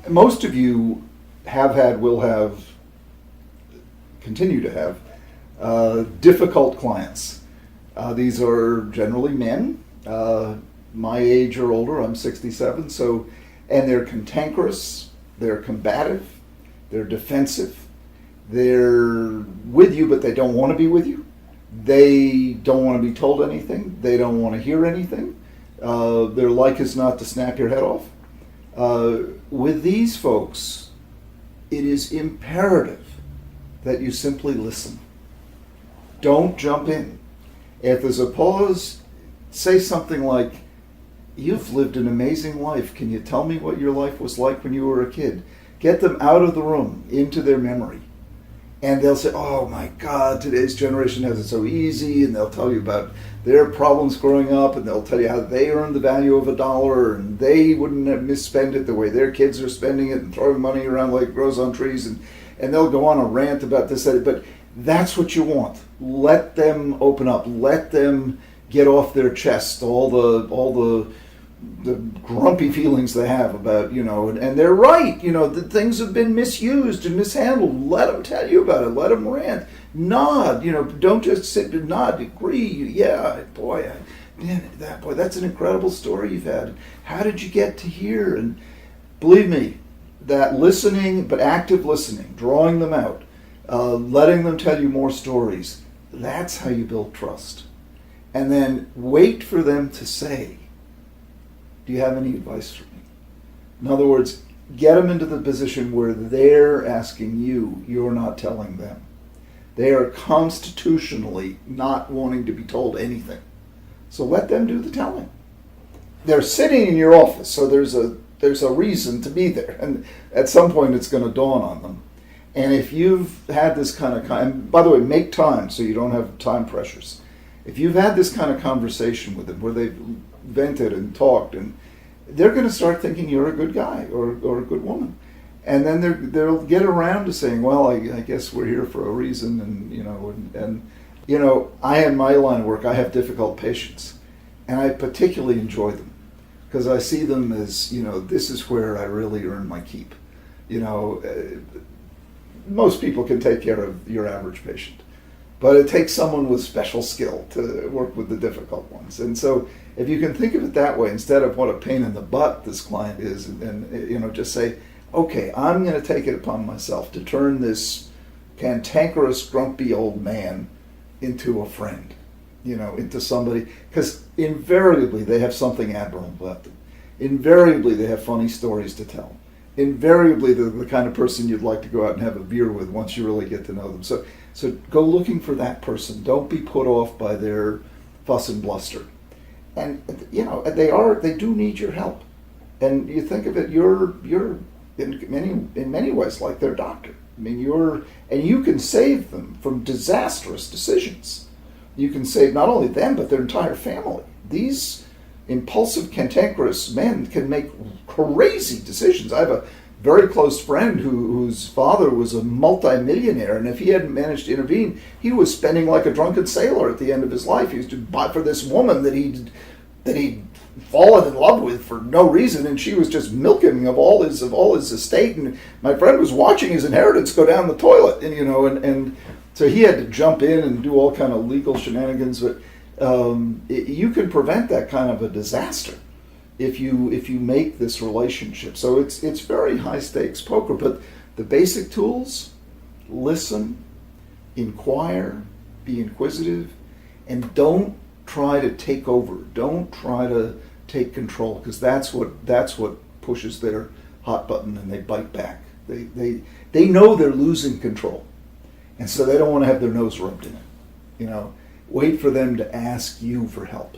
Most of you have had, will have, continue to have difficult clients. These are generally men, my age or older. I'm 67, and they're cantankerous, they're combative, they're defensive, they're with you but they don't want to be with you. They don't want to be told anything, they don't want to hear anything. Their like is not to snap your head off. With these folks, it is imperative that you simply listen. Don't jump in. If there's a pause, say something like, "You've lived an amazing life. Can you tell me what your life was like when you were a kid?" Get them out of the room, into their memory. And they'll say, "Oh my God, today's generation has it so easy," and they'll tell you about their problems growing up, and they'll tell you how they earned the value of $1, and they wouldn't have misspent it the way their kids are spending it and throwing money around like it grows on trees, and they'll go on a rant about this, that, but that's what you want. Let them open up. Let them get off their chest all the grumpy feelings they have about, and they're right, the things have been misused and mishandled. Let them tell you about it. Let them rant. Nod, don't just sit and nod. Agree. Yeah, boy, that's an incredible story you've had. How did you get to here? And believe me, that listening, but active listening, drawing them out, letting them tell you more stories, that's how you build trust. And then wait for them to say, "Do you have any advice for me?" In other words, get them into the position where they're asking you, you're not telling them. They are constitutionally not wanting to be told anything. So let them do the telling. They're sitting in your office, so there's a reason to be there. And at some point it's going to dawn on them. And if you've had this kind of, and by the way, make time so you don't have time pressures. If you've had this kind of conversation with them where they've vented and talked, and they're going to start thinking you're a good guy or a good woman. And then they'll get around to saying, "Well, I guess we're here for a reason," and I, in my line of work, I have difficult patients, and I particularly enjoy them because I see them as, this is where I really earn my keep. Most people can take care of your average patient, but it takes someone with special skill to work with the difficult ones. And so if you can think of it that way, instead of what a pain in the butt this client is, and just say, "Okay, I'm going to take it upon myself to turn this cantankerous, grumpy old man into a friend, into somebody," because invariably they have something admirable about them. Invariably they have funny stories to tell. Invariably they're the kind of person you'd like to go out and have a beer with once you really get to know them. So go looking for that person. Don't be put off by their fuss and bluster. And they do need your help. And you think of it, you're in many ways like their doctor. I mean, you can save them from disastrous decisions. You can save not only them but their entire family. These impulsive, cantankerous men can make crazy decisions. I have a very close friend whose father was a multimillionaire, and if he hadn't managed to intervene, he was spending like a drunken sailor at the end of his life. He used to buy for this woman that he'd fallen in love with for no reason, and she was just milking him of all his estate. And my friend was watching his inheritance go down the toilet, and so he had to jump in and do all kind of legal shenanigans. But you can prevent that kind of a disaster if you make this relationship. So it's very high stakes poker, but the basic tools: listen, inquire, be inquisitive, and don't try to take over. Don't try to take control, because that's what pushes their hot button, and they bite back. They know they're losing control, and so they don't want to have their nose rubbed in it. Wait for them to ask you for help.